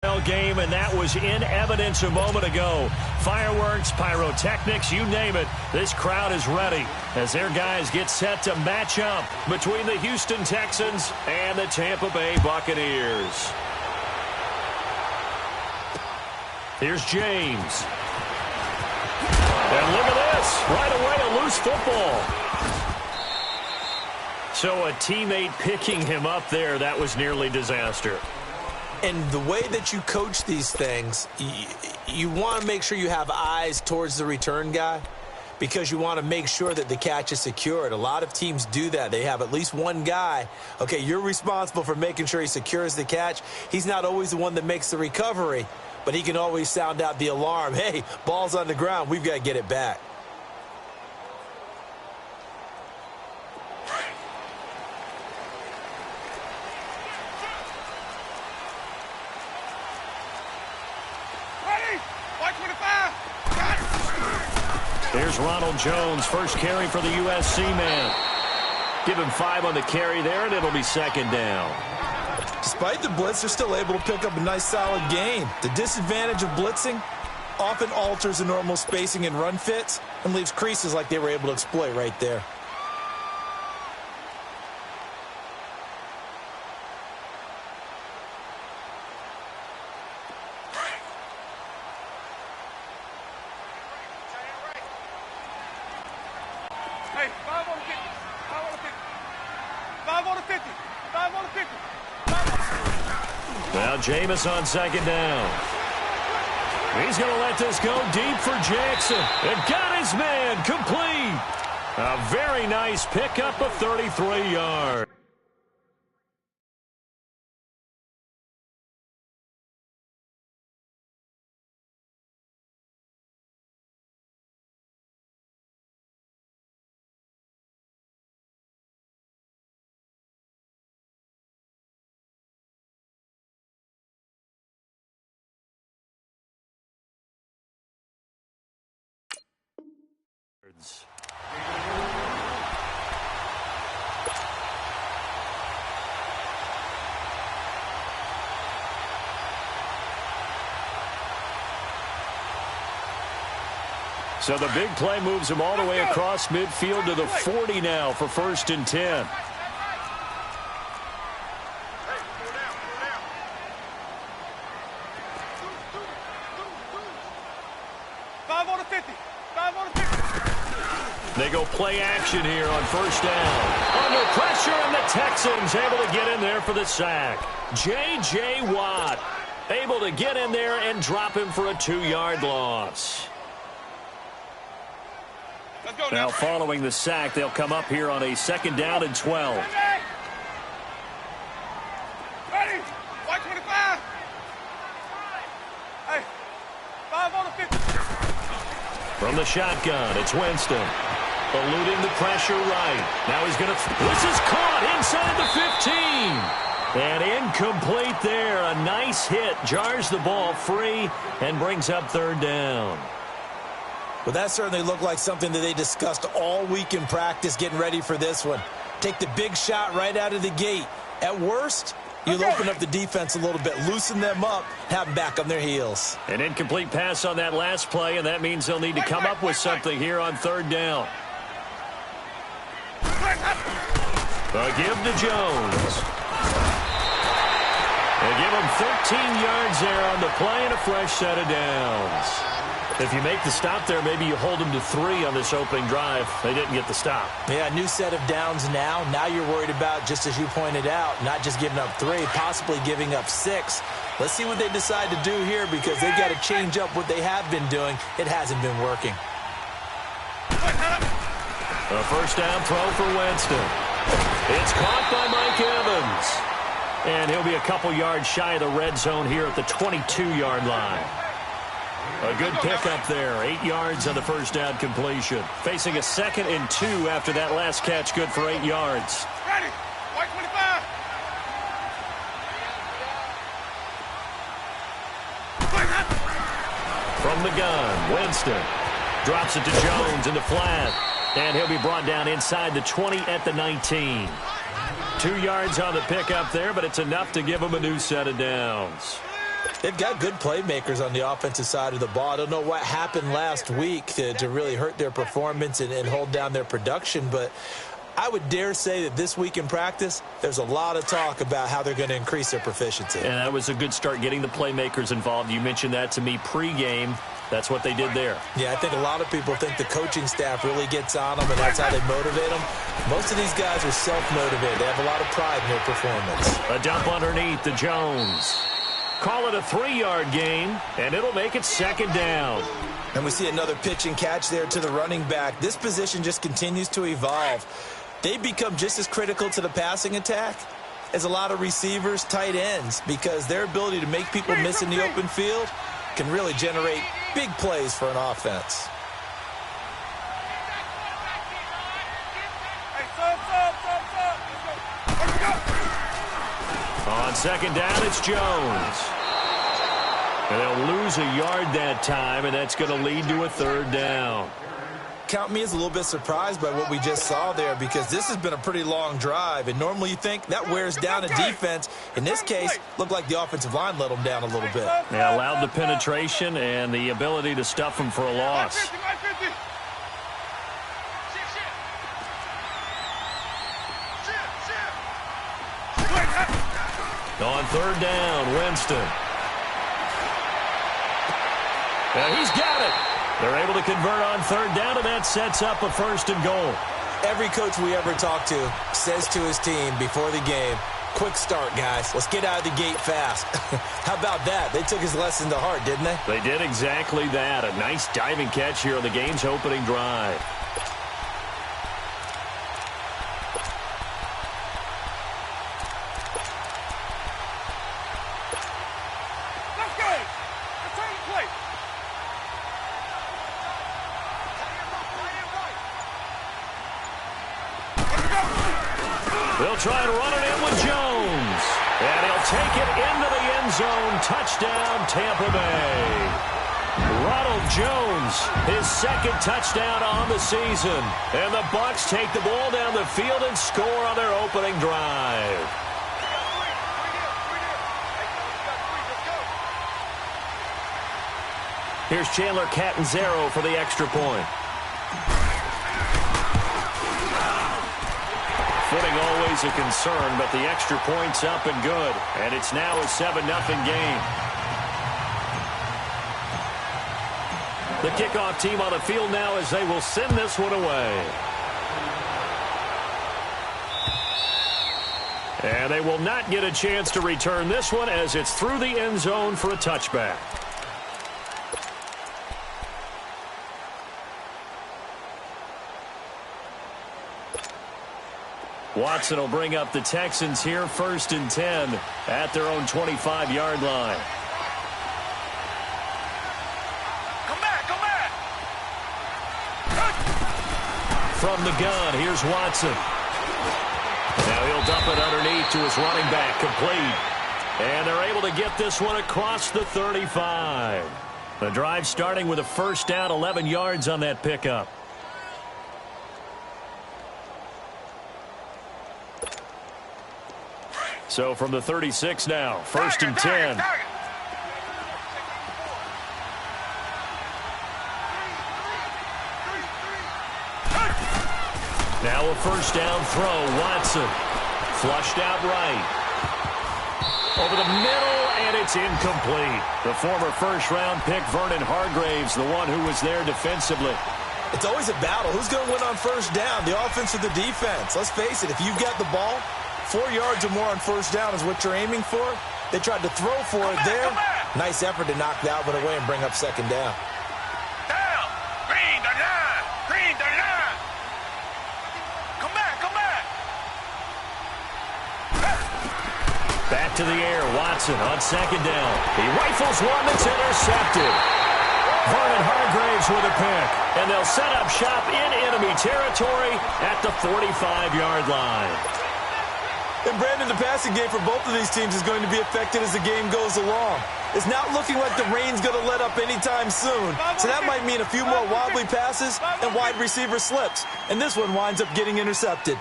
Game, and that was in evidence a moment ago. Fireworks, pyrotechnics, you name it. This crowd is ready as their guys get set to match up between the Houston Texans and the Tampa Bay Buccaneers. Here's James. And look at this. Right away, a loose football. So a teammate picking him up there, that was nearly disaster. And the way that you coach these things, you want to make sure you have eyes towards the return guy because you want to make sure that the catch is secured. A lot of teams do that. They have at least one guy. Okay, you're responsible for making sure he secures the catch. He's not always the one that makes the recovery, but he can always sound out the alarm. Hey, ball's on the ground. We've got to get it back. Here's Ronald Jones, first carry for the USC man. Give him 5 on the carry there, and it'll be second down. Despite the blitz, they're still able to pick up a nice, solid gain. The disadvantage of blitzing often alters the normal spacing and run fits and leaves creases like they were able to exploit right there. Now Jameis on second down. He's going to let this go deep for Jackson. And got his man complete. A very nice pickup of 33 yards. So the big play moves him all the way across midfield to the 40 now for 1st and 10. They go play action here on 1st down. Under pressure, and the Texans able to get in there for the sack. J.J. Watt able to get in there and drop him for a 2-yard loss. Now following the sack, they'll come up here on a 2nd down and 12. Ready? White 25. Hey, 5 on the 50. From the shotgun, it's Winston. Eluding the pressure right. Now he's going to... This is caught inside the 15. And incomplete there. A nice hit. Jars the ball free and brings up 3rd down. Well, that certainly looked like something that they discussed all week in practice getting ready for this one. Take the big shot right out of the gate. At worst, you'll open up the defense a little bit, loosen them up, have them back on their heels. An incomplete pass on that last play, and that means they'll need to come up with something here on 3rd down. A give to Jones. They give him 13 yards there on the play and a fresh set of downs. If you make the stop there, maybe you hold them to 3 on this opening drive. They didn't get the stop. Yeah, new set of downs now. Now you're worried about, just as you pointed out, not just giving up 3, possibly giving up 6. Let's see what they decide to do here because they've got to change up what they have been doing. It hasn't been working. A 1st down throw for Winston. It's caught by Mike Evans. And he'll be a couple yards shy of the red zone here at the 22-yard line. A good pickup there. 8 yards on the 1st down completion. Facing a 2nd and 2 after that last catch, good for 8 yards. Ready? White 25. From the gun, Winston drops it to Jones in the flat. And he'll be brought down inside the 20 at the 19. 2 yards on the pickup there, but it's enough to give him a new set of downs. They've got good playmakers on the offensive side of the ball. I don't know what happened last week to really hurt their performance and hold down their production, but I would dare say that this week in practice, there's a lot of talk about how they're going to increase their proficiency. And that was a good start getting the playmakers involved. You mentioned that to me pregame. That's what they did there. Yeah, I think a lot of people think the coaching staff really gets on them, and that's how they motivate them. Most of these guys are self-motivated. They have a lot of pride in their performance. A dump underneath to Jones. Call it a 3-yard gain, and it'll make it second down. And we see another pitch and catch there to the running back. This position just continues to evolve. They become just as critical to the passing attack as a lot of receivers, tight ends, because their ability to make people miss in the open field can really generate big plays for an offense. On second down, it's Jones. And they'll lose a yard that time, and that's going to lead to a third down. Count me as a little bit surprised by what we just saw there, because this has been a pretty long drive, and normally you think that wears down a defense. In this case, looked like the offensive line let them down a little bit. They allowed the penetration and the ability to stuff them for a loss. On third down, Winston. And he's got it. They're able to convert on third down, and that sets up a first and goal. Every coach we ever talk to says to his team before the game, quick start, guys. Let's get out of the gate fast. How about that? They took his lesson to heart, didn't they? They did exactly that. A nice diving catch here on the game's opening drive. They'll try and run it in with Jones. And he'll take it into the end zone. Touchdown, Tampa Bay. Ronald Jones, his second touchdown on the season. And the Bucs take the ball down the field and score on their opening drive. Here's Chandler Catanzaro for the extra point. Footing always a concern, but the extra point's up and good. And it's now a 7-0 game. The kickoff team on the field now as they will send this one away. And they will not get a chance to return this one as it's through the end zone for a touchback. Watson will bring up the Texans here, 1st and 10 at their own 25-yard line. Come back, come back. From the gun, here's Watson. Now he'll dump it underneath to his running back, complete. And they're able to get this one across the 35. The drive starting with a first down, 11 yards on that pickup. So from the 36 now, 1st and 10. Now a first down throw, Watson. Flushed out right. Over the middle, and it's incomplete. The former first-round pick, Vernon Hargreaves, the one who was there defensively. It's always a battle. Who's going to win on first down, the offense or the defense? Let's face it, if you've got the ball, 4 yards or more on first down is what you're aiming for. They tried to throw for it there. Nice effort to knock that one away and bring up second down. Down. Green, the line. Green, the line. Come back, come back. Back to the air, Watson on second down. He rifles one that's intercepted. Vernon Hargreaves with a pick. And they'll set up shop in enemy territory at the 45-yard line. And Brandon, the passing game for both of these teams is going to be affected as the game goes along. It's not looking like the rain's going to let up anytime soon. So that might mean a few more wobbly passes and wide receiver slips. And this one winds up getting intercepted.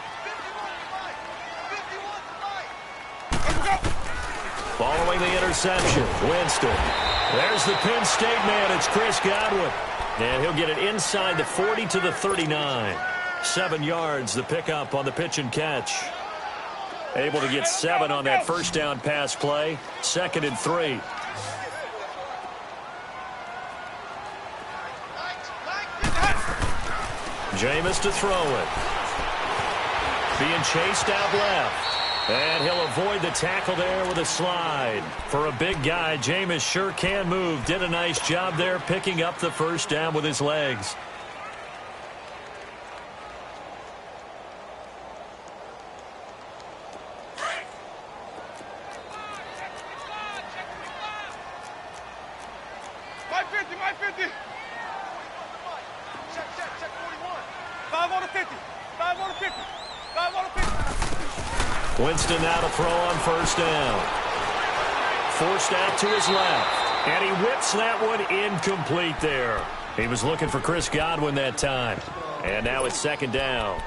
Following the interception, Winston. There's the Penn State man. It's Chris Godwin. And he'll get it inside the 40 to the 39. 7 yards, the pickup on the pitch and catch. Able to get 7 on that first down pass play. 2nd and 3. Jameis to throw it. Being chased out left. And he'll avoid the tackle there with a slide. For a big guy, Jameis sure can move. Did a nice job there picking up the first down with his legs. Winston now to throw on first down. Forced out to his left. And he whips that one incomplete there. He was looking for Chris Godwin that time. And now it's 2nd down.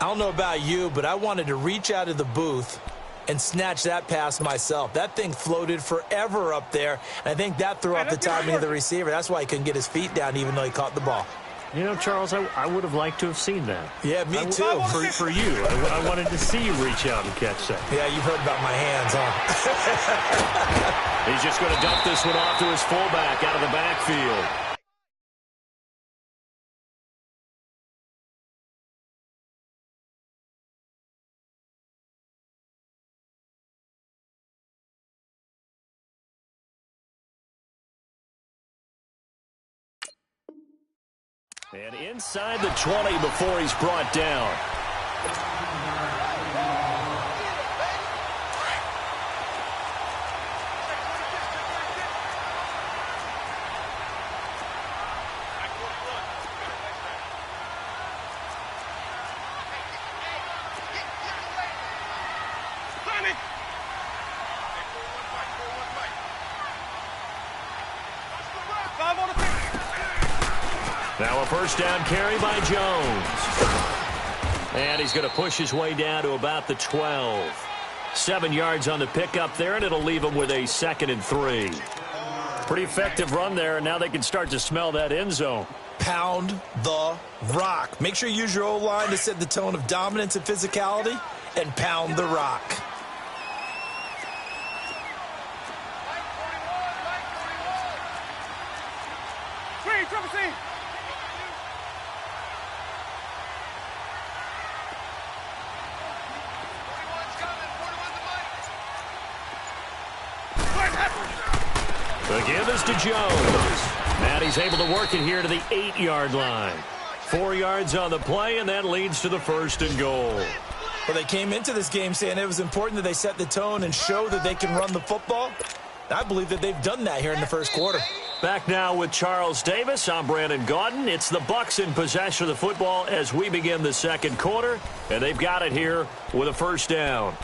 I don't know about you, but I wanted to reach out of the booth and snatch that pass myself. That thing floated forever up there. And I think that threw off the timing of the receiver. That's why he couldn't get his feet down even though he caught the ball. You know, Charles, I would have liked to have seen that. Yeah, me too. For you. I wanted to see you reach out and catch that. Yeah, you've heard about my hands, huh? He's just going to dump this one off to his fullback out of the backfield. And inside the 20 before he's brought down. Now a first down carry by Jones. And he's going to push his way down to about the 12. 7 yards on the pickup there, and it'll leave him with a 2nd and 3. Pretty effective run there, and now they can start to smell that end zone. Pound the rock. Make sure you use your O-line to set the tone of dominance and physicality, and pound the rock. The give is to Jones. And he's able to work it here to the 8-yard line. 4 yards on the play, and that leads to the 1st and goal. Well, they came into this game saying it was important that they set the tone and show that they can run the football. I believe that they've done that here in the first quarter. Back now with Charles Davis. I'm Brandon Gaudin. It's the Bucs in possession of the football as we begin the 2nd quarter. And they've got it here with a first down.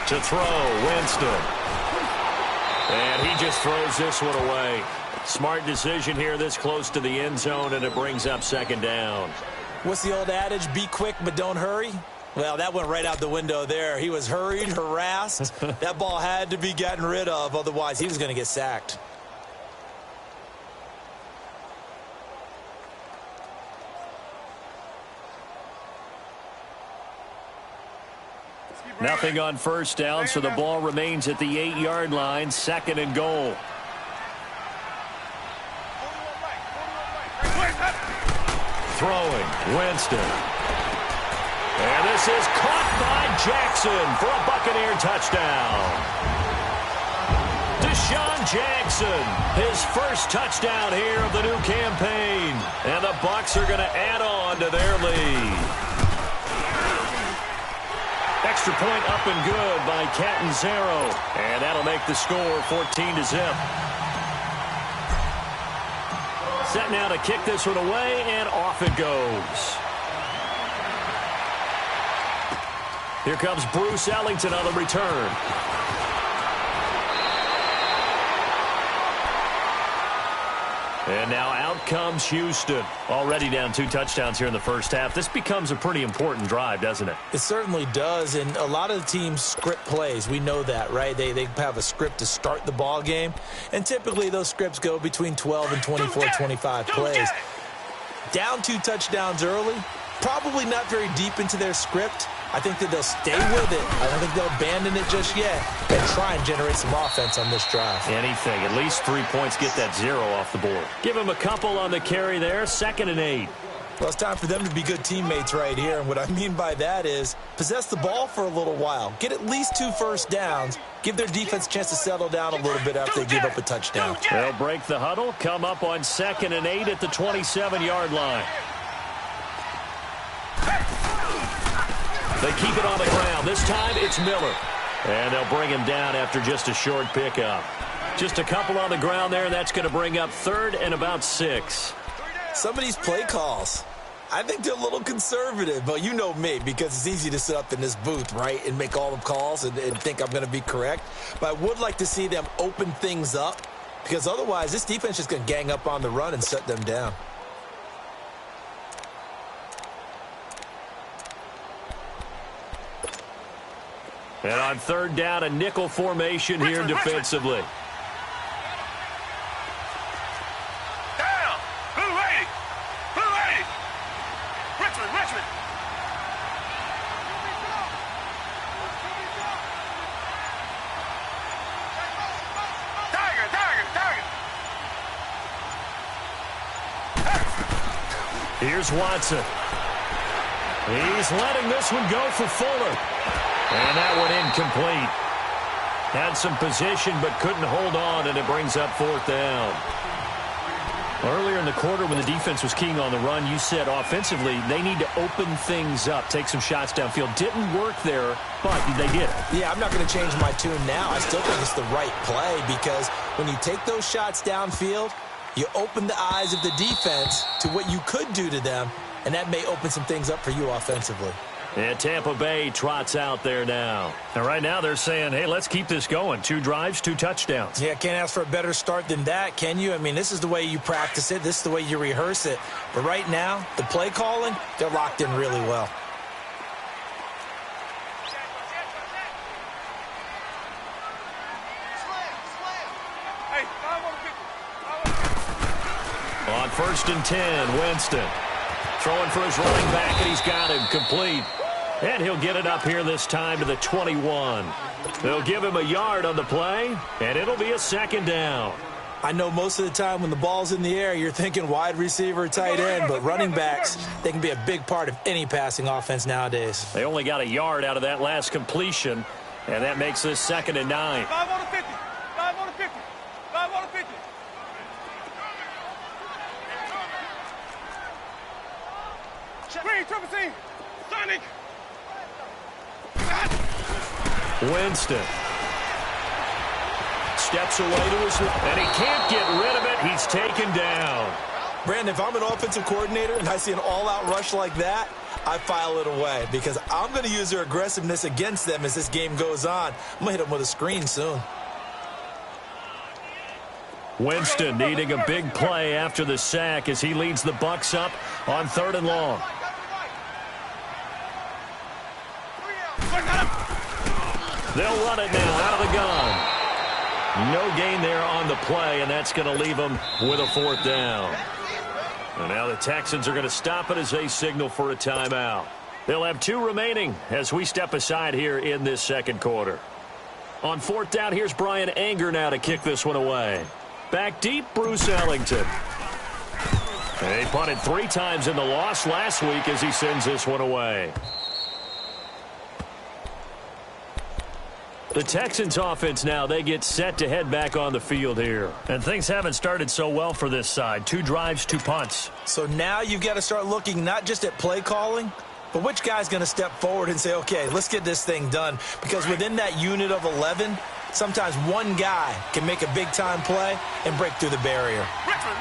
To throw, Winston. And he just throws this one away. Smart decision here this close to the end zone, and it brings up 2nd down. What's the old adage? Be quick, but don't hurry. Well, that went right out the window there. He was hurried, harassed. That ball had to be gotten rid of, otherwise he was going to get sacked. Nothing on first down, so the ball remains at the 8-yard line. 2nd and goal. Throwing, Winston. And this is caught by Jackson for a Buccaneer touchdown. Deshaun Jackson, his first touchdown here of the new campaign. And the Bucs are going to add on to their lead. Extra point up and good by Catanzaro. And that'll make the score 14-0. set now to kick this one away, and off it goes. Here comes Bruce Ellington on the return. And now out comes Houston. Already down 2 touchdowns here in the first half. This becomes a pretty important drive, doesn't it? It certainly does, and a lot of the teams script plays. We know that, right? They have a script to start the ball game, and typically those scripts go between 12 and 24, 25 plays. Down 2 touchdowns early, probably not very deep into their script. I think that they'll stay with it. I don't think they'll abandon it just yet and try and generate some offense on this drive. Anything. At least 3 points, get that 0 off the board. Give them a couple on the carry there. 2nd and 8. Well, it's time for them to be good teammates right here. And what I mean by that is possess the ball for a little while. Get at least 2 first downs. Give their defense a chance to settle down a little bit after they give up a touchdown. They'll break the huddle. Come up on 2nd and 8 at the 27-yard line. They keep it on the ground. This time it's Miller. And they'll bring him down after just a short pickup. Just a couple on the ground there, and that's going to bring up 3rd and about 6. Some of these play calls, I think they're a little conservative. But you know me, because it's easy to sit up in this booth, right, and make all the calls and think I'm going to be correct. But I would like to see them open things up, because otherwise this defense is just going to gang up on the run and shut them down. And on 3rd down, a nickel formation here defensively. Down. Blue 80. Blue 80. Richmond. Tiger. Here's Watson. He's letting this one go for Fuller. And that one incomplete. Had some position but couldn't hold on, and it brings up 4th down. Earlier in the quarter when the defense was keying on the run, you said offensively they need to open things up, take some shots downfield. Didn't work there, but they did it. Yeah, I'm not going to change my tune now. I still think it's the right play because when you take those shots downfield, you open the eyes of the defense to what you could do to them, and that may open some things up for you offensively. And Tampa Bay trots out there now. And right now they're saying, hey, let's keep this going. 2 drives, 2 touchdowns. Yeah, can't ask for a better start than that, can you? I mean, this is the way you practice it. This is the way you rehearse it. But right now, the play calling, they're locked in really well. On 1st and 10, Winston. Throwing for his running back, and he's got him complete. And he'll get it up here this time to the 21. They'll give him a yard on the play, and it'll be a 2nd down. I know most of the time when the ball's in the air, you're thinking wide receiver, tight end, but running backs, they can be a big part of any passing offense nowadays. They only got a yard out of that last completion, and that makes this 2nd and 9. 5 on the 50. 5 on the 50. 5 on the 50. Green, triple team. Sonic. Winston steps away to his left, and he can't get rid of it. He's taken down. Brandon, if I'm an offensive coordinator and I see an all-out rush like that, I file it away because I'm going to use their aggressiveness against them as this game goes on. I'm going to hit them with a screen soon. Winston needing a big play after the sack as he leads the Bucs up on 3rd and long. They'll run it now out of the gun. No gain there on the play, and that's going to leave them with a 4th down. And now the Texans are going to stop it as they signal for a timeout. They'll have 2 remaining as we step aside here in this 2nd quarter. On 4th down, here's Brian Anger now to kick this one away. Back deep, Bruce Ellington. And he punted 3 times in the loss last week as he sends this one away. The Texans offense now, they get set to head back on the field here. And things haven't started so well for this side. 2 drives, 2 punts. So now you've got to start looking not just at play calling, but which guy's going to step forward and say, okay, let's get this thing done. Because within that unit of 11, sometimes one guy can make a big-time play and break through the barrier. Richmond.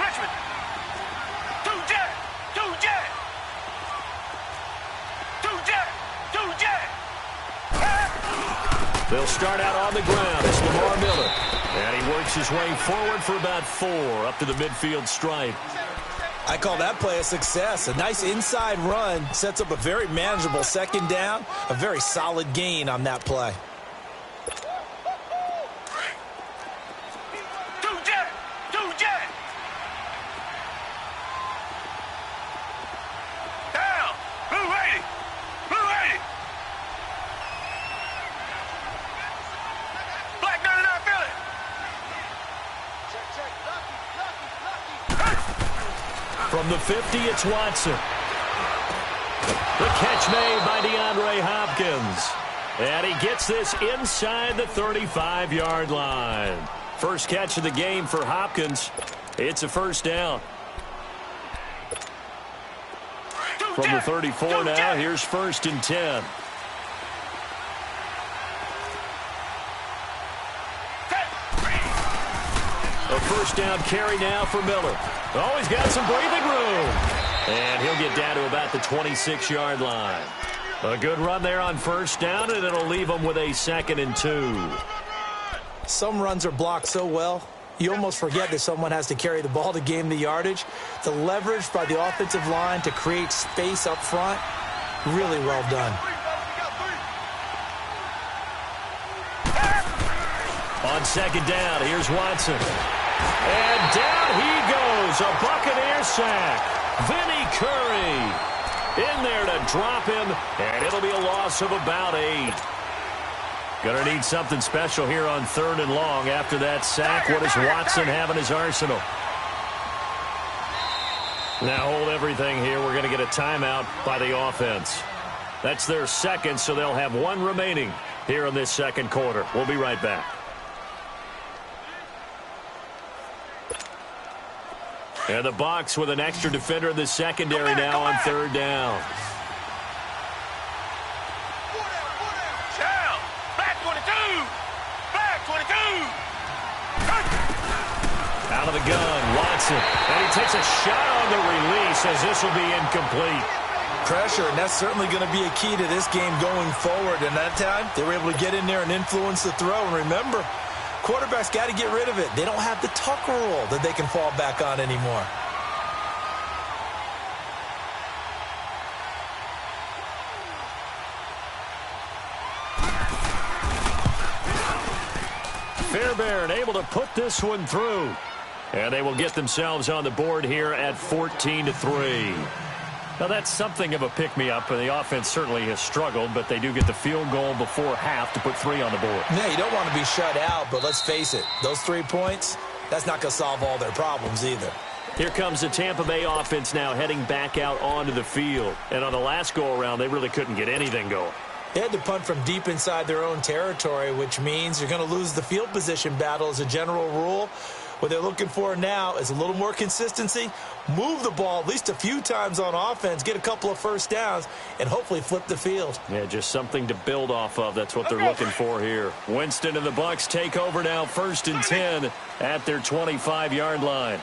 They'll start out on the ground. It's Lamar Miller. And he works his way forward for about 4 up to the midfield stripe. I call that play a success. A nice inside run sets up a very manageable second down. A very solid gain on that play. From the 50, it's Watson. The catch made by DeAndre Hopkins. And he gets this inside the 35-yard line. First catch of the game for Hopkins. It's a first down. From the 34 now, here's 1st and 10. A first down carry now for Miller. Oh, he's got some breathing room. And he'll get down to about the 26-yard line. A good run there on first down, and it'll leave him with a 2nd and 2. Some runs are blocked so well, you almost forget that someone has to carry the ball to gain the yardage. The leverage by the offensive line to create space up front, really well done. On 2nd down, here's Watson. And down he goes, a Buccaneer sack. Vinny Curry in there to drop him, and it'll be a loss of about 8. Gonna need something special here on 3rd and long after that sack. What does Watson have in his arsenal? Now hold everything here. We're gonna get a timeout by the offense. That's their 2nd, so they'll have 1 remaining here in this 2nd quarter. We'll be right back. And the Bucs with an extra defender in the secondary now on 3rd down. Back 22! Back 22! Out of the gun, Watson. And he takes a shot on the release as this will be incomplete. Pressure, and that's certainly going to be a key to this game going forward. And that time, they were able to get in there and influence the throw. And remember, quarterbacks got to get rid of it. They don't have the Tucker rule that they can fall back on anymore. Fairbairn able to put this one through. And they will get themselves on the board here at 14-3. Now, that's something of a pick-me-up, and the offense certainly has struggled, but they do get the field goal before half to put 3 on the board. Yeah, you don't want to be shut out, but let's face it, those 3 points, that's not going to solve all their problems either. Here comes the Tampa Bay offense now heading back out onto the field. And on the last go-around, they really couldn't get anything going. They had to punt from deep inside their own territory, which means you're going to lose the field position battle as a general rule. What they're looking for now is a little more consistency, move the ball at least a few times on offense, get a couple of first downs, and hopefully flip the field. Yeah, just something to build off of. That's what they're looking for here. Winston and the Bucs take over now, 1st and 10 at their 25-yard line.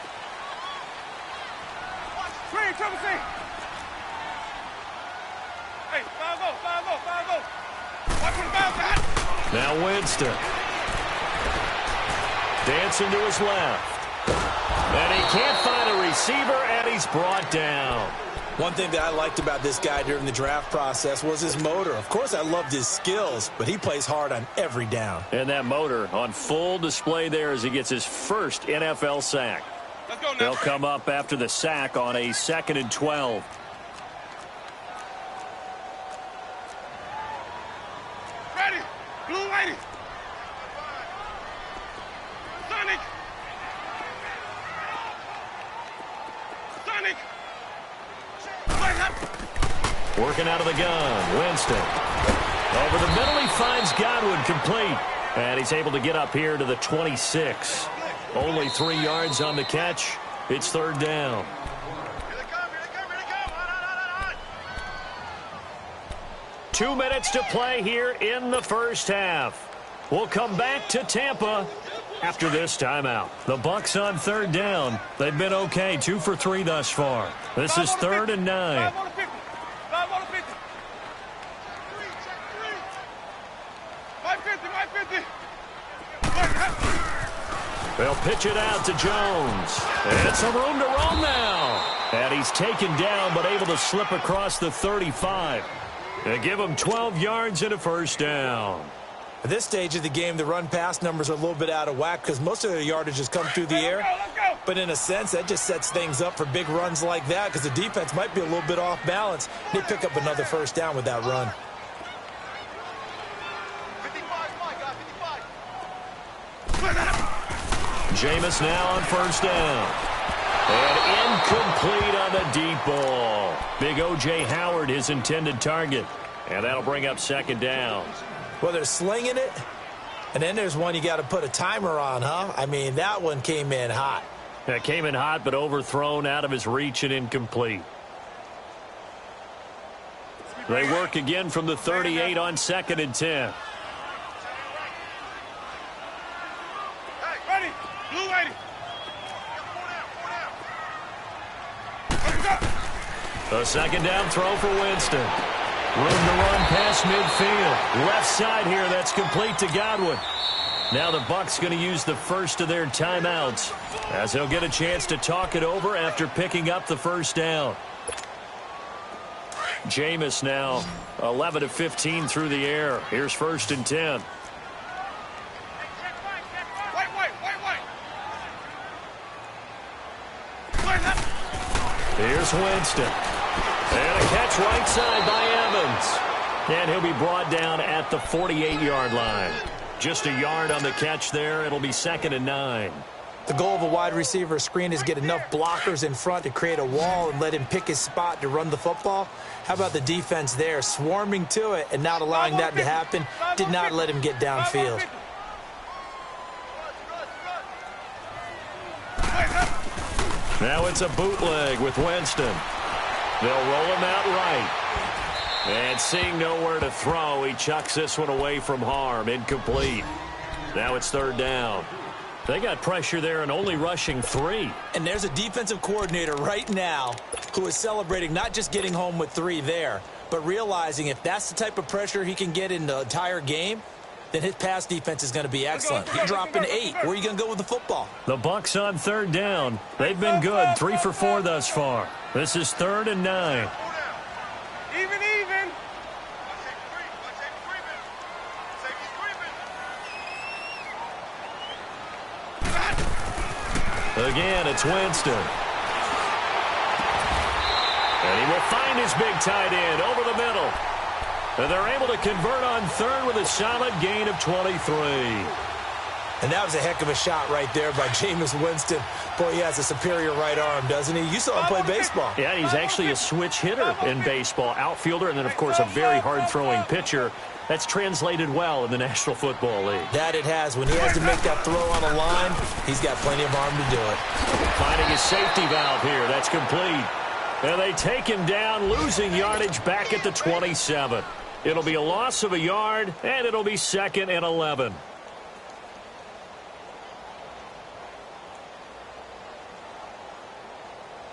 Now Winston. Dancing to his left. And he can't find a receiver, and he's brought down. One thing that I liked about this guy during the draft process was his motor. Of course, I loved his skills, but he plays hard on every down. And that motor on full display there as he gets his first NFL sack. They'll come up after the sack on a 2nd and 12. Ready! Blue lady! Sonic! Sonic! Working out of the gun, Winston. Over the middle, he finds Godwin complete. And he's able to get up here to the 26. Only 3 yards on the catch. It's 3rd down. Here they come, here they come, here they come! On. 2 minutes to play here in the first half. We'll come back to Tampa after this timeout. The Bucs on 3rd down. They've been okay, 2 for 3 thus far. This is 3rd and 9. 5 on the 50. 5 on the 50. 5 50. They'll pitch it out to Jones. It's a room to roam now. And he's taken down but able to slip across the 35. They give him 12 yards and a first down. At this stage of the game, the run-pass numbers are a little bit out of whack because most of their yardage has come through the air. But in a sense, that just sets things up for big runs like that because the defense might be a little bit off balance. They pick up another first down with that run. Jameis now on first down. And incomplete on the deep ball. Big O.J. Howard, his intended target. And that'll bring up second down. Well, they're slinging it. And then there's one you got to put a timer on, huh? I mean, that one came in hot. That came in hot, but overthrown, out of his reach and incomplete. They work again from the 38 on 2nd and 10. A second down throw for Winston. Room to run past midfield. Left side here, that's complete to Godwin. Now the Bucs going to use the first of their timeouts as they'll get a chance to talk it over after picking up the first down. Jameis now 11 of 15 through the air. Here's 1st and 10. Here's Winston. And a catch right side by Evans. And he'll be brought down at the 48-yard line. Just a yard on the catch there. It'll be 2nd and 9. The goal of a wide receiver screen is get enough blockers in front to create a wall and let him pick his spot to run the football. How about the defense there, swarming to it and not allowing that to happen? Did not let him get downfield. Now it's a bootleg with Winston. They'll roll him out right. And seeing nowhere to throw, he chucks this one away from harm. Incomplete. Now it's 3rd down. They got pressure there and only rushing 3. And there's a defensive coordinator right now who is celebrating not just getting home with 3 there, but realizing if that's the type of pressure he can get in the entire game, then his pass defense is going to be excellent. He's dropping 8. Where are you going to go with the football? The Bucs on 3rd down. They've been good. 3 for 4 thus far. This is 3rd and 9. Even. Again, it's Winston. And he will find his big tight end over the middle. And they're able to convert on 3rd with a solid gain of 23. And that was a heck of a shot right there by Jameis Winston. Boy, he has a superior right arm, doesn't he? You saw him play baseball. Yeah, he's actually a switch hitter in baseball. Outfielder and then, of course, a very hard-throwing pitcher. That's translated well in the National Football League. That it has. When he has to make that throw on a line, he's got plenty of arm to do it. Finding his safety valve here. That's complete. And they take him down, losing yardage back at the 27. It'll be a loss of a yard, and it'll be 2nd and 11.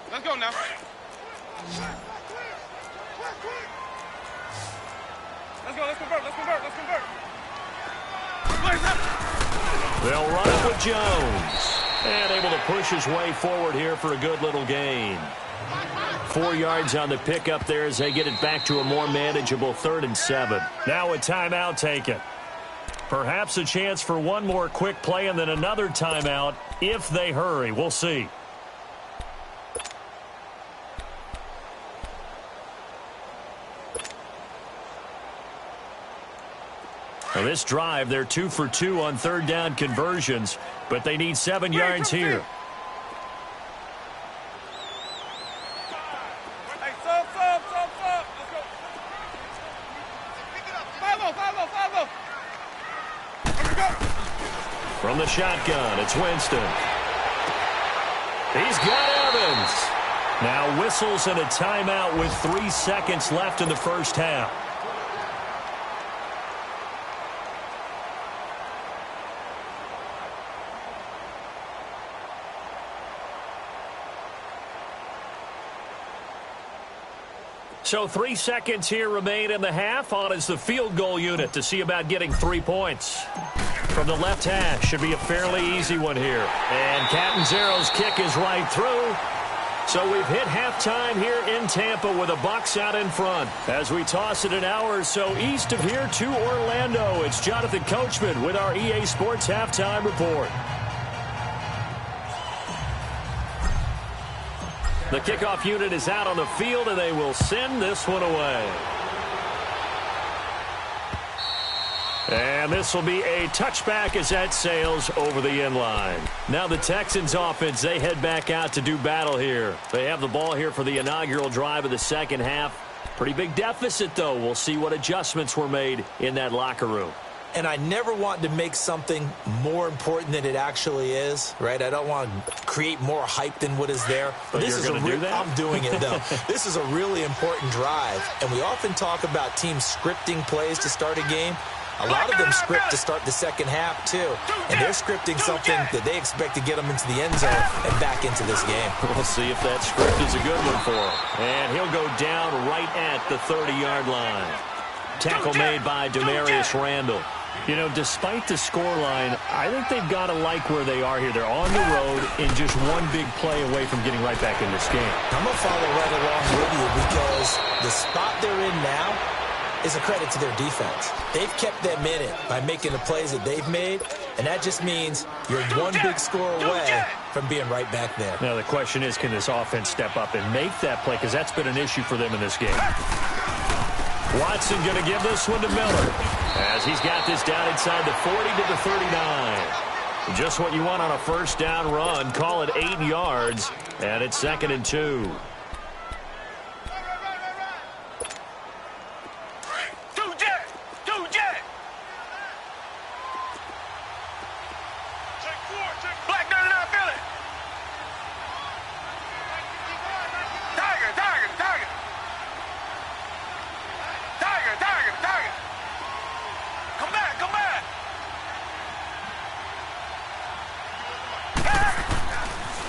Let's go now. Let's convert. They'll run it with Jones. And able to push his way forward here for a good little gain. 4 yards on the pickup there as they get it back to a more manageable 3rd and 7. Now a timeout taken. Perhaps a chance for one more quick play and then another timeout if they hurry. We'll see. Now this drive, they're 2 for 2 on 3rd down conversions, but they need 7 yards here. Hey, sub. Let's go. Follow. From the shotgun, it's Winston. He's got Evans. Now whistles and a timeout with 3 seconds left in the first half. So 3 seconds here remain in the half. On is the field goal unit to see about getting 3 points. From the left hash, should be a fairly easy one here. And Catanzaro's kick is right through. So we've hit halftime here in Tampa with the Bucs out in front. As we toss it an hour or so east of here to Orlando, it's Jonathan Coachman with our EA Sports Halftime Report. The kickoff unit is out on the field, and they will send this one away. And this will be a touchback as that sails over the end line. Now the Texans offense, they head back out to do battle here. They have the ball here for the inaugural drive of the second half. Pretty big deficit, though. We'll see what adjustments were made in that locker room. And I never want to make something more important than it actually is, right? I don't want to create more hype than what is there. But this is going to do that? I'm doing it, though. This is a really important drive. And we often talk about teams scripting plays to start a game. A lot of them script to start the second half, too. And they're scripting something that they expect to get them into the end zone and back into this game. We'll see if that script is a good one for him. And he'll go down right at the 30-yard line. Tackle made by Demarius Randall. You know, despite the scoreline, I think they've got to like where they are here. They're on the road and just one big play away from getting right back in this game. I'm going to follow right along with you because the spot they're in now is a credit to their defense. They've kept them in it by making the plays that they've made, and that just means you're one big score away from being right back there. Now the question is, can this offense step up and make that play? Because that's been an issue for them in this game. Watson going to give this one to Miller as he's got this down inside the 40 to the 39. Just what you want on a first down run. Call it 8 yards, and it's 2nd and 2.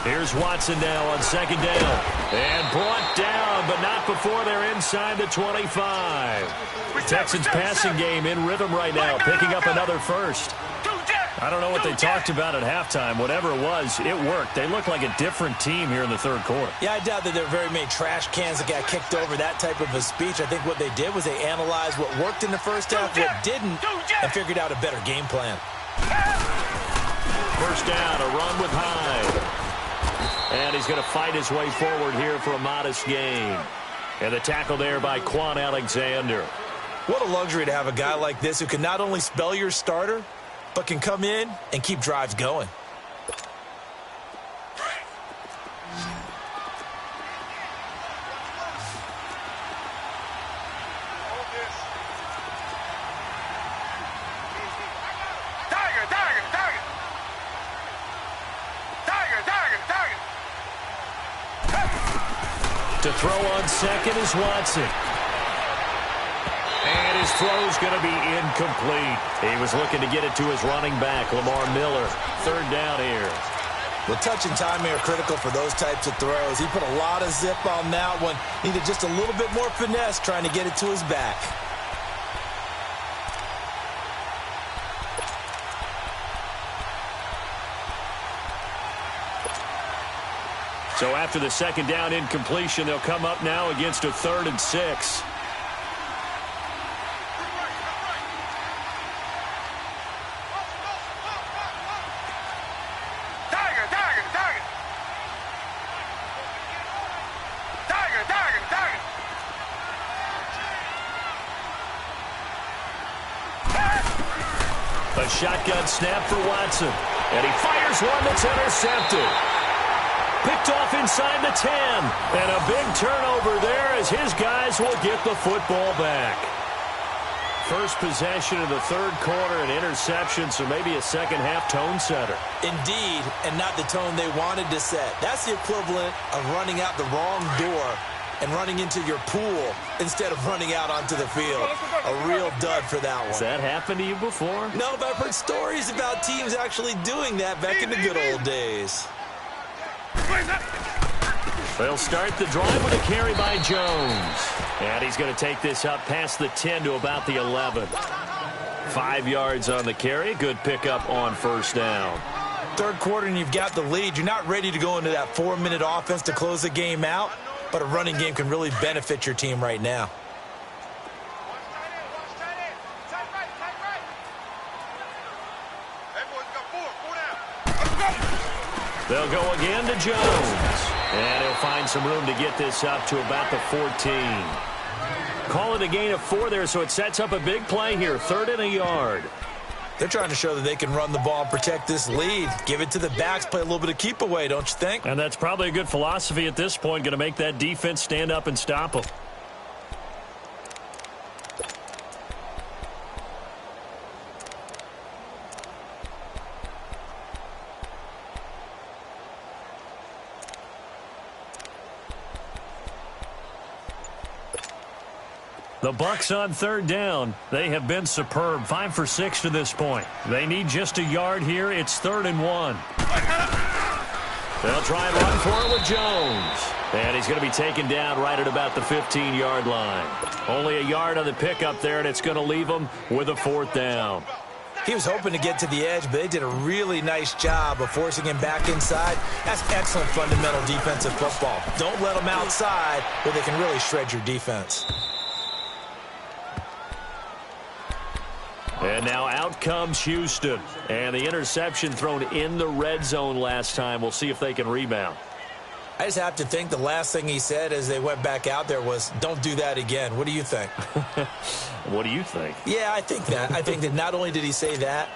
Here's Watson now on 2nd down. And brought down, but not before they're inside the 25. Texans passing game in rhythm right now, picking up another first. I don't know what they talked about at halftime. Whatever it was, it worked. They look like a different team here in the third quarter. Yeah, I doubt that there are very many trash cans that got kicked over, that type of a speech. I think what they did was they analyzed what worked in the first half, what didn't, and figured out a better game plan. First down, a run with Hyde. And he's going to fight his way forward here for a modest gain. And the tackle there by Quan Alexander. What a luxury to have a guy like this who can not only spell your starter, but can come in and keep drives going. To throw on second is Watson. And his throw's going to be incomplete. He was looking to get it to his running back, Lamar Miller. 3rd down here. Well, touch and timing are critical for those types of throws. He put a lot of zip on that one. Needed just a little bit more finesse trying to get it to his back. So after the 2nd down incompletion, they'll come up now against a 3rd and 6. A shotgun snap for Watson. And he fires one that's intercepted. Picked off inside the 10. And a big turnover there as his guys will get the football back. First possession of the third quarter, an interception, so maybe a second-half tone setter. Indeed, and not the tone they wanted to set. That's the equivalent of running out the wrong door and running into your pool instead of running out onto the field. A real dud for that one. Has that happened to you before? No, but I've heard stories about teams actually doing that back in the good old days. They'll start the drive with a carry by Jones. And he's going to take this up past the 10 to about the 11. 5 yards on the carry. Good pickup on first down. Third quarter and you've got the lead. You're not ready to go into that 4-minute offense to close the game out, but a running game can really benefit your team right now. They'll go again to Jones. And he'll find some room to get this up to about the 14. Call it a gain of 4 there, so it sets up a big play here. 3rd and a yard. They're trying to show that they can run the ball and protect this lead. Give it to the backs, play a little bit of keep away, don't you think? And that's probably a good philosophy at this point, going to make that defense stand up and stop them. The Bucks on 3rd down. They have been superb. 5 for 6 to this point. They need just a yard here. It's 3rd and 1. They'll try and run for it with Jones. And he's going to be taken down right at about the 15-yard line. Only a yard on the pickup there, and it's going to leave him with a 4th down. He was hoping to get to the edge, but they did a really nice job of forcing him back inside. That's excellent fundamental defensive football. Don't let them outside where they can really shred your defense. And now out comes Houston. And the interception thrown in the red zone last time. We'll see if they can rebound. I just have to think the last thing he said as they went back out there was, don't do that again. What do you think? What do you think? Yeah, I think that. I think that not only did he say that,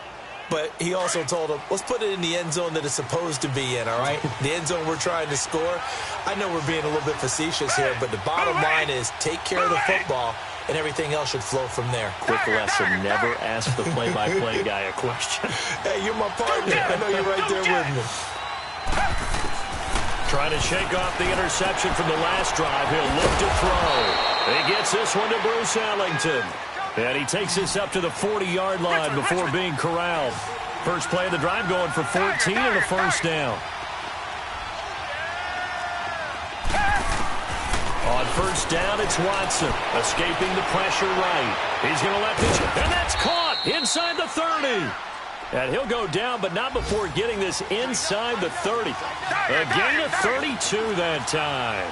but he also told him, let's put it in the end zone that it's supposed to be in, all right? The end zone we're trying to score. I know we're being a little bit facetious here, but the bottom line is take care of the football, and everything else should flow from there. Quick lesson, never ask the play-by-play guy a question. Hey, you're my partner. I know you're right there with me. Trying to shake off the interception from the last drive. He'll look to throw. He gets this one to Bruce Ellington. And he takes this up to the 40-yard line before being corralled. First play of the drive going for 14 and a first down. On first down, it's Watson, escaping the pressure right. He's going to let this, and that's caught inside the 30. And he'll go down, but not before getting this inside the 30. A gain of 32 that time.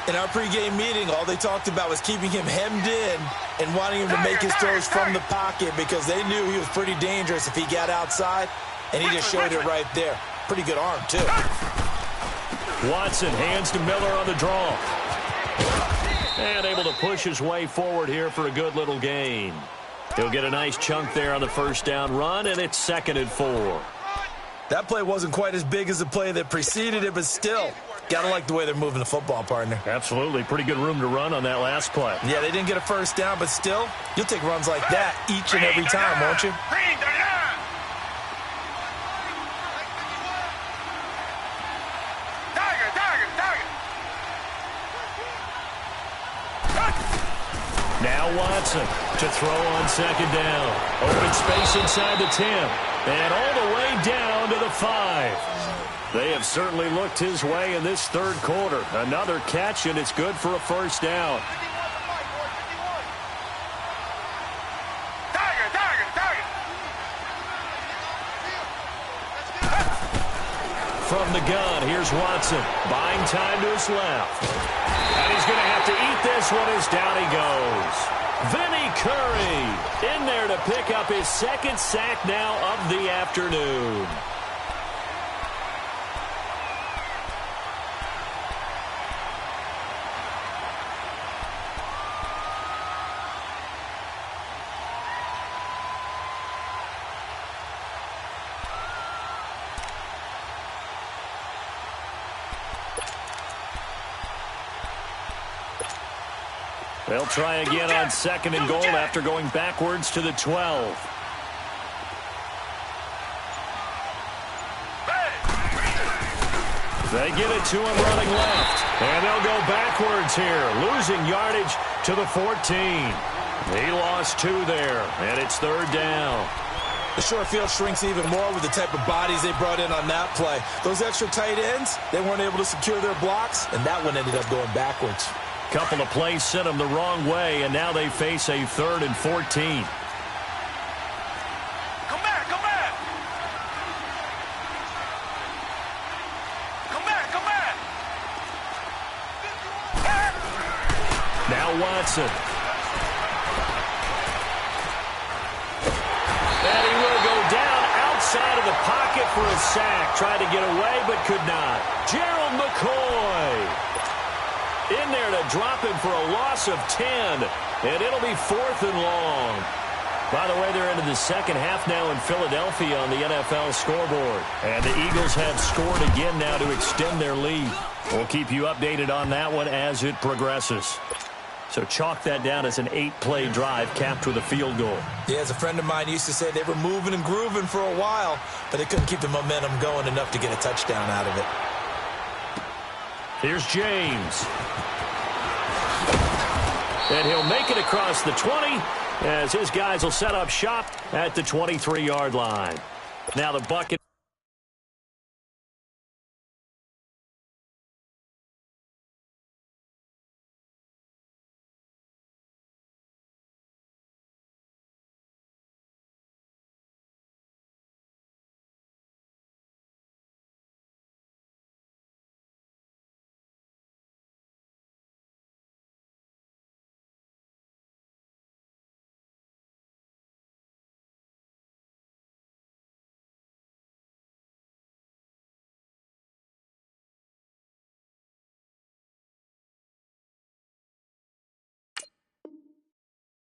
In our pregame meeting, all they talked about was keeping him hemmed in and wanting him to make his throws from the pocket because they knew he was pretty dangerous if he got outside, and he just showed it right there. Pretty good arm, too. Watson hands to Miller on the draw. And able to push his way forward here for a good little gain. He'll get a nice chunk there on the first down run, and it's 2nd and 4. That play wasn't quite as big as the play that preceded it, but still, gotta like the way they're moving the football, partner. Absolutely. Pretty good room to run on that last play. Yeah, they didn't get a first down, but still, you'll take runs like that each and every time, won't you? Now Watson to throw on 2nd down. Open space inside the 10. And all the way down to the 5. They have certainly looked his way in this 3rd quarter. Another catch, and it's good for a first down. From the gun, here's Watson. Buying time to his left. And he's going to have to eat this one as down he goes. Vinny Curry in there to pick up his 2nd sack now of the afternoon. They'll try again on 2nd and goal after going backwards to the 12. They get it to him running left. And they'll go backwards here, losing yardage to the 14. He lost 2 there, and it's 3rd down. The short field shrinks even more with the type of bodies they brought in on that play. Those extra tight ends, they weren't able to secure their blocks, and that one ended up going backwards. Couple of plays sent them the wrong way, and now they face a 3rd and 14. Come back, come back. Come back, come back. Now Watson. And he will go down outside of the pocket for a sack. Tried to get away, but could not. Gerald McCoy in there to drop him for a loss of 10. And it'll be 4th and long. By the way, they're into the second half now in Philadelphia on the NFL scoreboard. And the Eagles have scored again now to extend their lead. We'll keep you updated on that one as it progresses. So chalk that down as an 8-play drive capped with a field goal. Yeah, as a friend of mine used to say, they were moving and grooving for a while, but they couldn't keep the momentum going enough to get a touchdown out of it. Here's James. And he'll make it across the 20 as his guys will set up shop at the 23-yard line. Now the Buccaneers.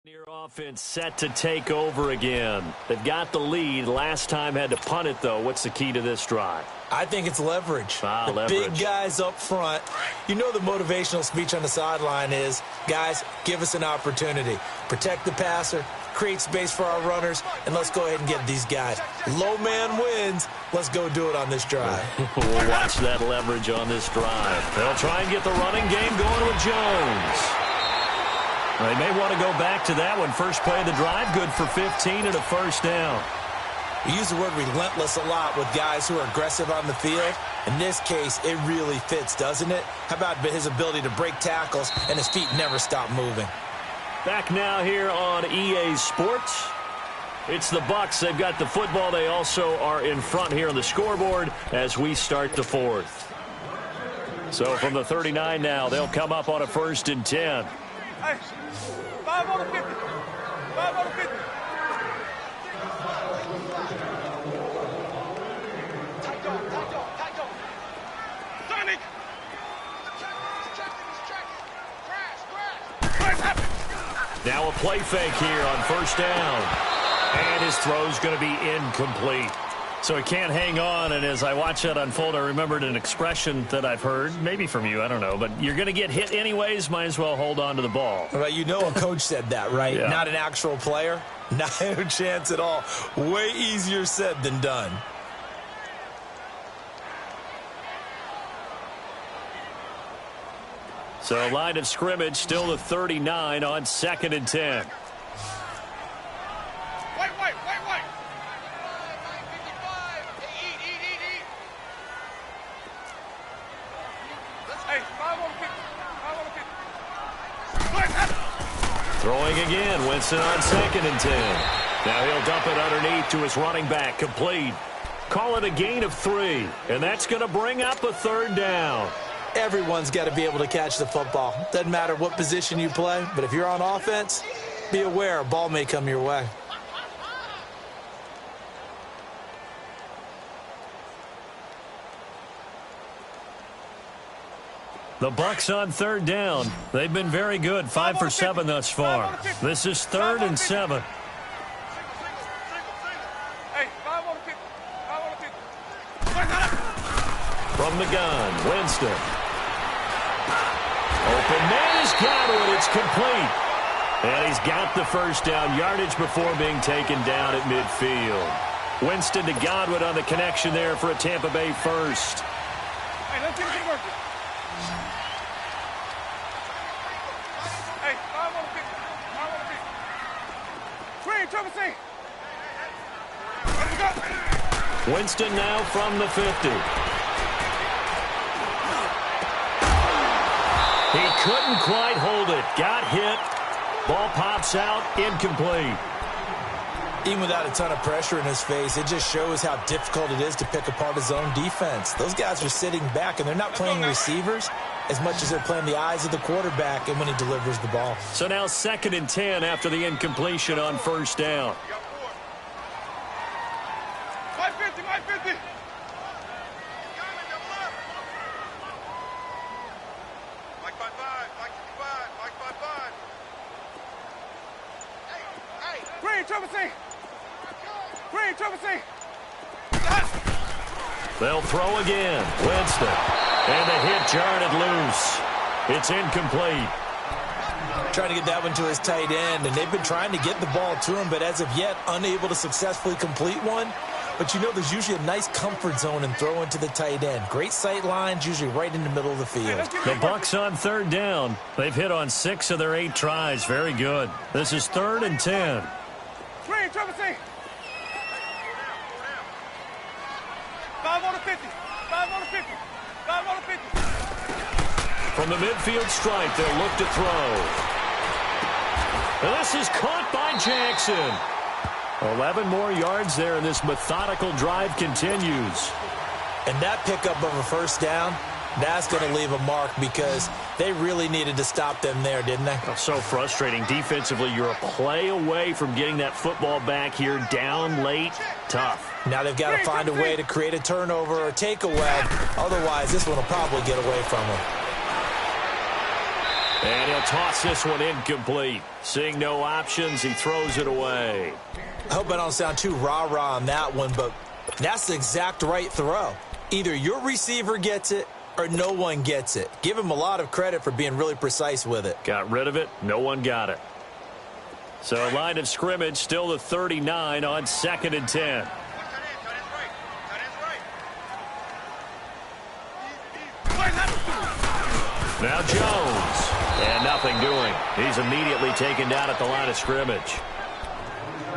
Near offense set to take over again. They've got the lead. Last time had to punt it, though. What's the key to this drive? I think it's leverage. Leverage. Big guys up front. You know the motivational speech on the sideline is, guys, give us an opportunity. Protect the passer, create space for our runners, and let's go ahead and get these guys. Low man wins. Let's go do it on this drive. We'll watch that leverage on this drive. They'll try and get the running game going with Jones. They may want to go back to that one. First play of the drive, good for 15 and a first down. We use the word relentless a lot with guys who are aggressive on the field. In this case, it really fits, doesn't it? How about his ability to break tackles and his feet never stop moving? Back now here on EA Sports. It's the Bucs. They've got the football. They also are in front here on the scoreboard as we start the 4th. So from the 39 now, they'll come up on a 1st and 10. Hey, 5 on the 50. 5 on the 50. Tight dog. Sonic. Now a play fake here on 1st down. And his throw's going to be incomplete. So he can't hang on, and as I watch that unfold, I remembered an expression that I've heard, maybe from you, I don't know, but you're going to get hit anyways, might as well hold on to the ball. Well, you know a coach said that, right? Yeah. Not an actual player? Not a chance at all. Way easier said than done. So line of scrimmage still the 39 on 2nd and 10. Wait. Hey, 5 on the 50. Throwing again, Winston on 2nd and 10. Now he'll dump it underneath to his running back, complete. Call it a gain of 3, and that's going to bring up a 3rd down. Everyone's got to be able to catch the football. Doesn't matter what position you play, but if you're on offense, be aware a ball may come your way. The Bucs on 3rd down. They've been very good, 5 for 7 thus far. This is 3rd and 7. Hey, 5 on the 50. 5 on the 50. From the gun, Winston. Open man is Godwin. It's complete. And he's got the first down yardage before being taken down at midfield. Winston to Godwin on the connection there for a Tampa Bay first. Hey, let's get it to work. Hey, 5 on the 50. 5 on the 50. Screen, Trevor C. Let's go. Winston now from the 50. He couldn't quite hold it. Got hit. Ball pops out, incomplete. Even without a ton of pressure in his face, it just shows how difficult it is to pick apart his own defense. Those guys are sitting back, and they're not playing receivers as much as they're playing the eyes of the quarterback and when he delivers the ball. So now 2nd and 10 after the incompletion on 1st down. My 50, my 50. Mike 55, Mike 55, Mike 55. Hey, Green, triple C. Green, triple C. They'll throw again. Winston. And the hit jarred it loose. It's incomplete. Trying to get that one to his tight end, and they've been trying to get the ball to him, but as of yet, unable to successfully complete one. But you know there's usually a nice comfort zone in throwing to the tight end. Great sight lines, usually right in the middle of the field. The Bucks on 3rd down. They've hit on 6 of their 8 tries. Very good. This is 3rd and 10. Green, triple C. 5 on the 50. 5 on the 50. 5 on the 50. From the midfield stripe, they'll look to throw. And this is caught by Jackson. 11 more yards there, and this methodical drive continues. And that pickup of a 1st down, that's going to leave a mark because they really needed to stop them there, didn't they? Oh, so frustrating. Defensively, you're a play away from getting that football back here. Down late, tough. Now they've got to find a way to create a turnover or takeaway. Otherwise, this one will probably get away from them. And he'll toss this one incomplete. Seeing no options, he throws it away. I hope I don't sound too rah-rah on that one, but that's the exact right throw. Either your receiver gets it or no one gets it. Give him a lot of credit for being really precise with it. Got rid of it. No one got it. So line of scrimmage still the 39 on 2nd and 10. Now Jones. And nothing doing. He's immediately taken down at the line of scrimmage.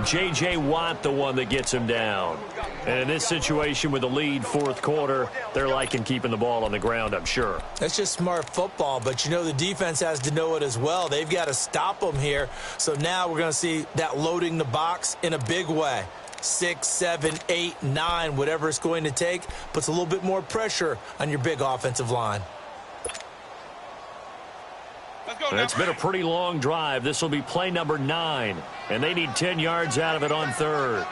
J.J. Watt, the one that gets him down. And in this situation with the lead 4th quarter, they're liking keeping the ball on the ground, I'm sure. That's just smart football, but you know the defense has to know it as well. They've got to stop them here. So now we're going to see that loading the box in a big way. 6, 7, 8, 9, whatever it's going to take, puts a little bit more pressure on your big offensive line. It's been a pretty long drive. This will be play number 9, and they need 10 yards out of it on 3rd.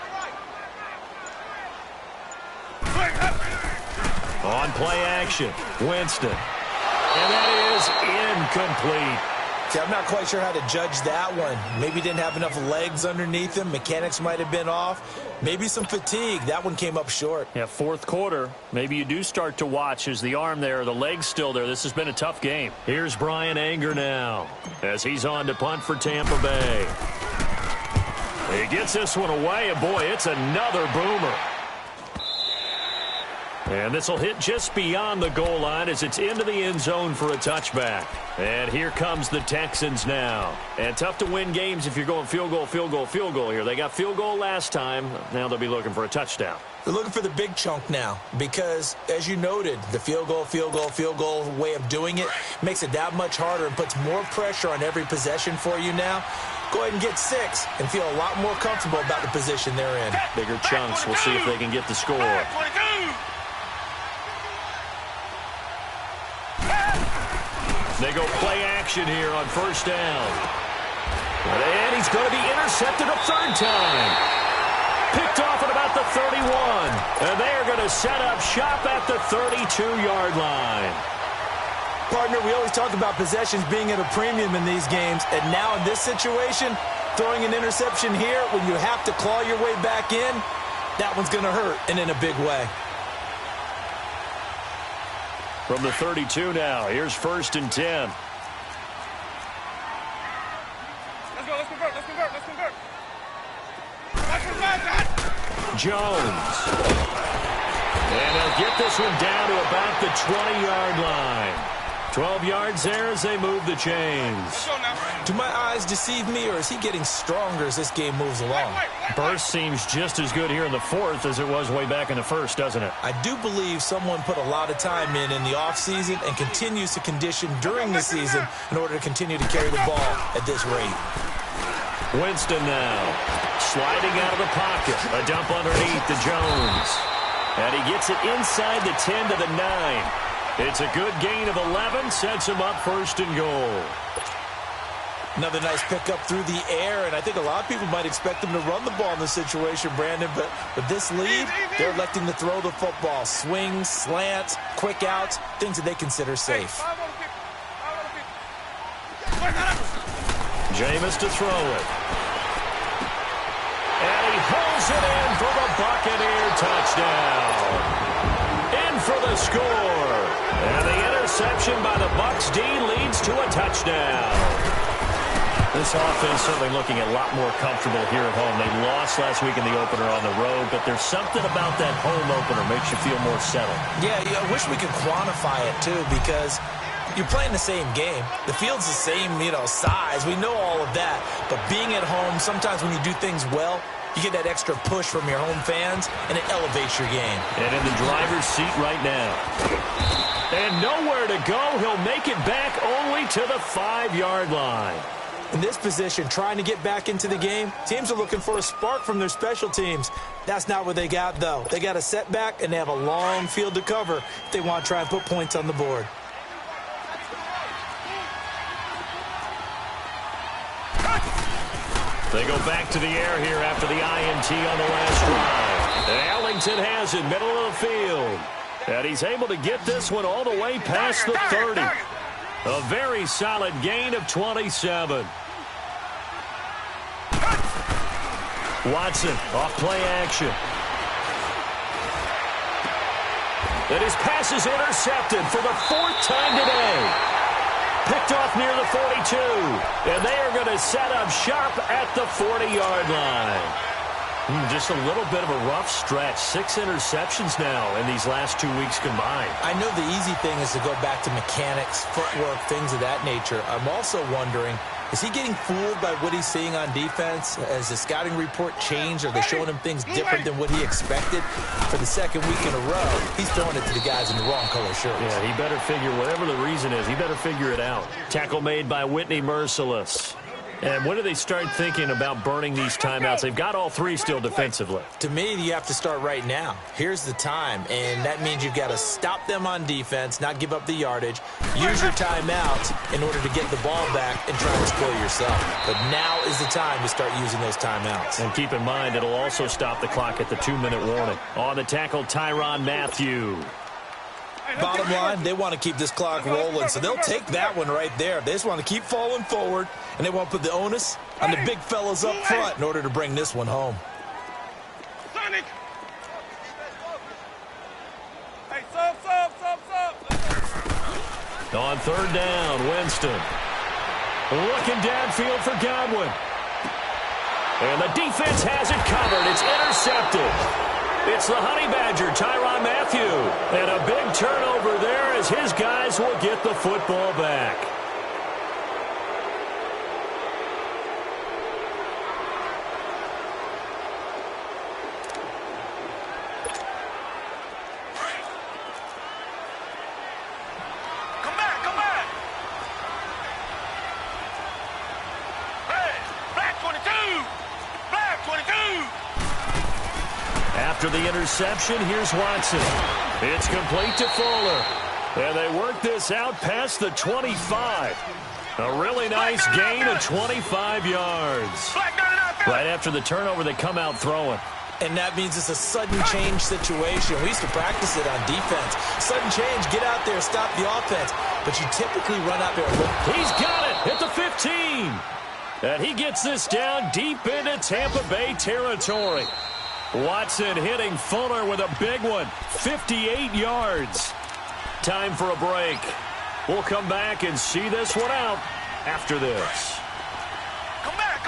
On play action, Winston. And that is incomplete. See, I'm not quite sure how to judge that one. Maybe didn't have enough legs underneath him. Mechanics might have been off. Maybe some fatigue. That one came up short. Yeah, 4th quarter. Maybe you do start to watch as the arm there, the leg's still there. This has been a tough game. Here's Brian Anger now as he's on to punt for Tampa Bay. He gets this one away, and boy, it's another boomer. And this will hit just beyond the goal line as it's into the end zone for a touchback. And here comes the Texans now. And tough to win games if you're going field goal, field goal, field goal here. They got field goal last time. Now they'll be looking for a touchdown. They're looking for the big chunk now because, as you noted, the field goal way of doing it makes it that much harder and puts more pressure on every possession for you now. Go ahead and get 6 and feel a lot more comfortable about the position they're in. Bigger chunks. We'll see if they can get the score. They go play action here on 1st down. And he's going to be intercepted a 3rd time. Picked off at about the 31. And they are going to set up shop at the 32-yard line. Partner, we always talk about possessions being at a premium in these games. And now in this situation, throwing an interception here when you have to claw your way back in, that one's going to hurt, and in a big way. From the 32 now, here's 1st and 10. Let's go, let's convert. Jones. And they'll get this one down to about the 20-yard line. 12 yards there as they move the chains. Do my eyes deceive me, or is he getting stronger as this game moves along? Burst seems just as good here in the fourth as it was way back in the first, doesn't it? I do believe someone put a lot of time in the offseason and continues to condition during the season in order to continue to carry the ball at this rate. Winston now sliding out of the pocket. A dump underneath to Jones. And he gets it inside the 10 to the 9. It's a good gain of 11, sets him up first and goal. Another nice pickup through the air, and I think a lot of people might expect them to run the ball in this situation, Brandon, but with this lead, they're electing to throw the football. Swings, slants, quick outs, things that they consider safe. Jameis to throw it. And he holds it in for the Buccaneer touchdown. In for the score. And the interception by the Bucs D leads to a touchdown. This offense certainly looking a lot more comfortable here at home. They lost last week in the opener on the road, but there's something about that home opener makes you feel more settled. Yeah, I wish we could quantify it, too, because you're playing the same game. The field's the same, size. We know all of that. But being at home, sometimes when you do things well, you get that extra push from your home fans, and it elevates your game. And in the driver's seat right now. And nowhere to go. He'll make it back only to the 5-yard line. In this position, trying to get back into the game, teams are looking for a spark from their special teams. That's not what they got, though. They got a setback, and they have a long field to cover if they want to try and put points on the board. They go back to the air here after the INT on the last drive. And Ellington has it, middle of the field. And he's able to get this one all the way past the 30. A very solid gain of 27. Watson off play action. And his pass is intercepted for the 4th time today. Picked off near the 42. And they are going to set up sharp at the 40-yard line. Just a little bit of a rough stretch. 6 interceptions now in these last 2 weeks combined. I know the easy thing is to go back to mechanics, footwork, things of that nature. I'm also wondering, is he getting fooled by what he's seeing on defense? Has the scouting report changed? Are they showing him things different than what he expected? For the 2nd week in a row, he's throwing it to the guys in the wrong color shirts. Yeah, he better figure, whatever the reason is, he better figure it out. Tackle made by Whitney Merciless. And when do they start thinking about burning these timeouts? They've got all 3 still defensively. To me, you have to start right now. Here's the time, and that means you've got to stop them on defense, not give up the yardage, use your timeouts in order to get the ball back and try and score yourself. But now is the time to start using those timeouts. And keep in mind, it'll also stop the clock at the 2-minute warning. On the tackle, Tyrann Mathieu. Bottom line, they want to keep this clock rolling, so they'll take that one right there. They just want to keep falling forward, and they want to put the onus on the big fellas up front in order to bring this one home. Sonic! Hey, sub. On 3rd down, Winston. Looking downfield for Godwin. And the defense has it covered. It's intercepted. It's the Honey Badger, Tyrann Mathieu. And a big turnover there as his guys will get the football back. Come back. Hey, black 22. After the interception, here's Watson. It's complete to Fuller. And they work this out past the 25. A really nice gain of 25 yards. Right after the turnover, they come out throwing. And that means it's a sudden change situation. We used to practice it on defense. Sudden change, get out there, stop the offense. But you typically run out there and look. He's got it at the 15. And he gets this down deep into Tampa Bay territory. Watson hitting Fuller with a big one. 58 yards. Time for a break. We'll come back and see this one out after this. Come back.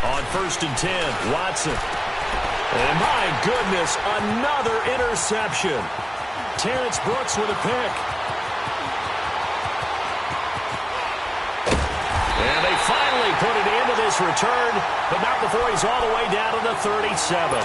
On first and 10. Watson. And my goodness, another interception. Terrence Brooks with a pick. And they finally put it into this return, but not before he's all the way down to the 37.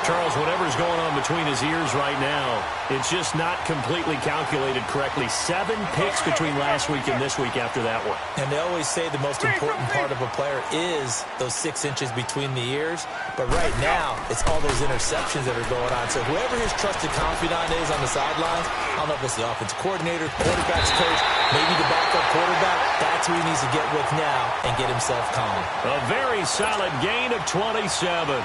Charles, whatever's going on between his ears right now, it's just not completely calculated correctly. 7 picks between last week and this week after that one. And they always say the most important part of a player is those 6 inches between the ears. But right now, it's all those interceptions that are going on. So whoever his trusted confidant is on the sidelines, I don't know if it's the offensive coordinator, quarterback's coach, maybe the backup quarterback, that's who he needs to get with now and get himself calm. A very solid gain of 27.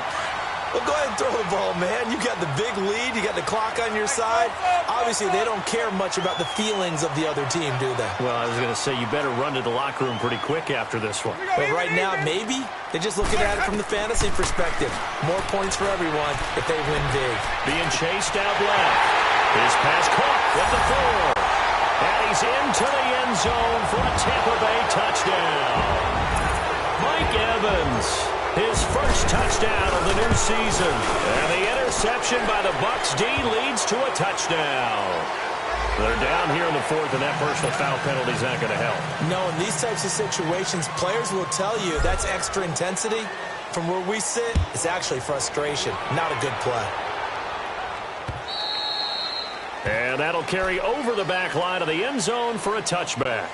Well, go ahead and throw the ball, man. You got the big lead. You got the clock on your side. Obviously, they don't care much about the feelings of the other team, do they? Well, I was going to say, you better run to the locker room pretty quick after this one. But right now, maybe they're just looking at it from the fantasy perspective. More points for everyone if they win big. Being chased out left. His pass caught with the 4. And he's into the end zone for a Tampa Bay touchdown. Mike Evans. His first touchdown of the new season. And the interception by the Bucs D leads to a touchdown. They're down here in the 4th, and that personal foul penalty is not going to help. No, in these types of situations, players will tell you that's extra intensity. From where we sit, it's actually frustration, not a good play. And that'll carry over the back line of the end zone for a touchback.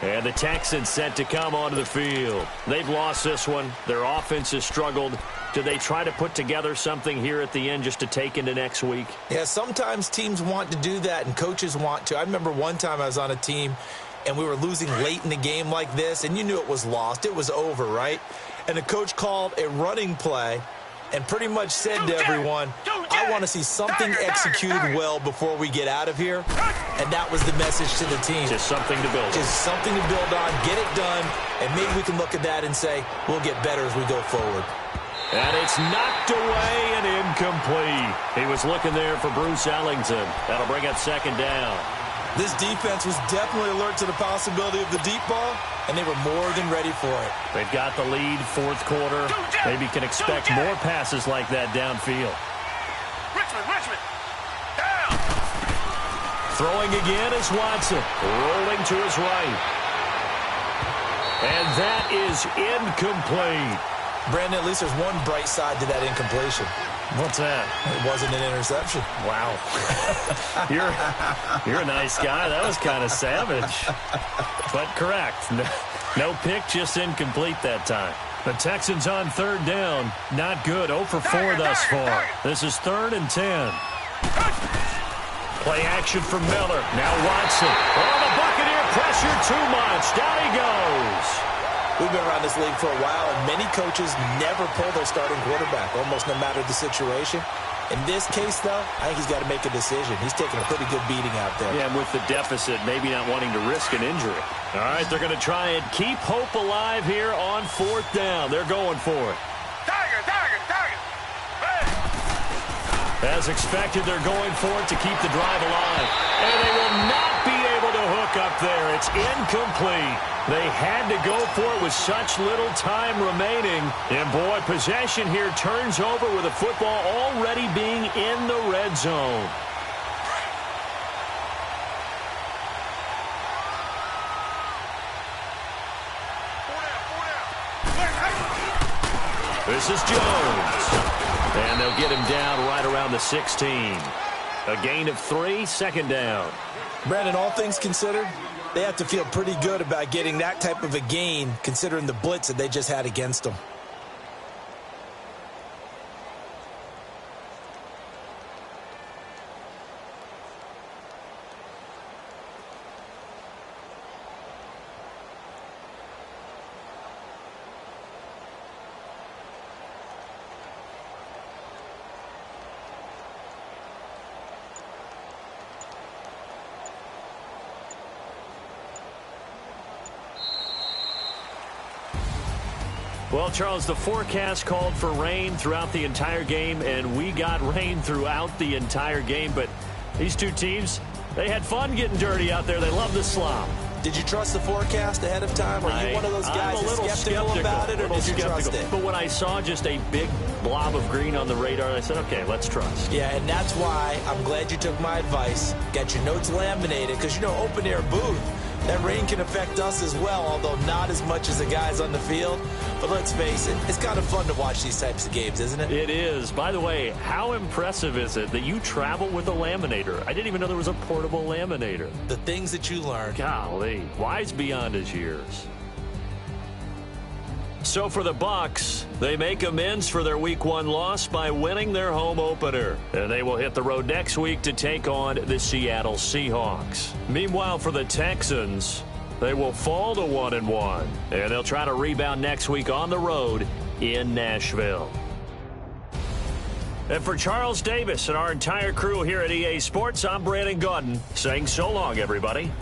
And the Texans set to come onto the field. They've lost this one. Their offense has struggled. Do they try to put together something here at the end just to take into next week? Yeah, sometimes teams want to do that and coaches want to. I remember one time I was on a team and we were losing late in the game like this, and you knew it was lost. It was over, right? And the coach called a running play and pretty much said to everyone, I want to see something executed well before we get out of here. And that was the message to the team. Just something to build on. Just something to build on, get it done, and maybe we can look at that and say, we'll get better as we go forward. And it's knocked away and incomplete. He was looking there for Bruce Ellington. That'll bring up second down. This defense was definitely alert to the possibility of the deep ball, and they were more than ready for it. They've got the lead, 4th quarter. Maybe can expect more passes like that downfield. Richmond, down. Throwing again is Watson, rolling to his right. And that is incomplete. Brandon, at least there's one bright side to that incompletion. What's that? It wasn't an interception. Wow. You're a nice guy. That was kind of savage. But correct. No pick, just incomplete that time. The Texans on 3rd down. Not good. 0 for 4 thus far. This is 3rd and 10. Play action from Miller. Now Watson. Oh, the Buccaneer pressure too much. Down he goes. We've been around this league for a while, and many coaches never pull their starting quarterback, almost no matter the situation. In this case, though, I think he's got to make a decision. He's taking a pretty good beating out there. Yeah, and with the deficit, maybe not wanting to risk an injury. All right, they're going to try and keep hope alive here on 4th down. They're going for it. Tiger. As expected, they're going for it to keep the drive alive. And they will not be able to hook up there. It's incomplete. They had to go for it with such little time remaining. And, boy, possession here turns over with the football already being in the red zone. This is Jones. And they'll get him down right around the 16. A gain of 3, 2nd down. Brandon, all things considered, they have to feel pretty good about getting that type of a gain considering the blitz that they just had against them. Well, Charles, the forecast called for rain throughout the entire game, and we got rain throughout the entire game. But these two teams, they had fun getting dirty out there. They love the slop. Did you trust the forecast ahead of time? Are you one of those guys I'm a little skeptical about it, or did you trust it? But when I saw just a big blob of green on the radar, I said, okay, let's trust. Yeah, and that's why I'm glad you took my advice. Get your notes laminated, because, open air booth, that rain can affect us as well, although not as much as the guys on the field. But let's face it, it's kind of fun to watch these types of games, isn't it? It is. By the way, how impressive is it that you travel with a laminator? I didn't even know there was a portable laminator. The things that you learn. Golly, wise beyond his years. So for the Bucs, they make amends for their Week 1 loss by winning their home opener. And they will hit the road next week to take on the Seattle Seahawks. Meanwhile, for the Texans, they will fall to 1-1. And they'll try to rebound next week on the road in Nashville. And for Charles Davis and our entire crew here at EA Sports, I'm Brandon Gaudin saying so long, everybody.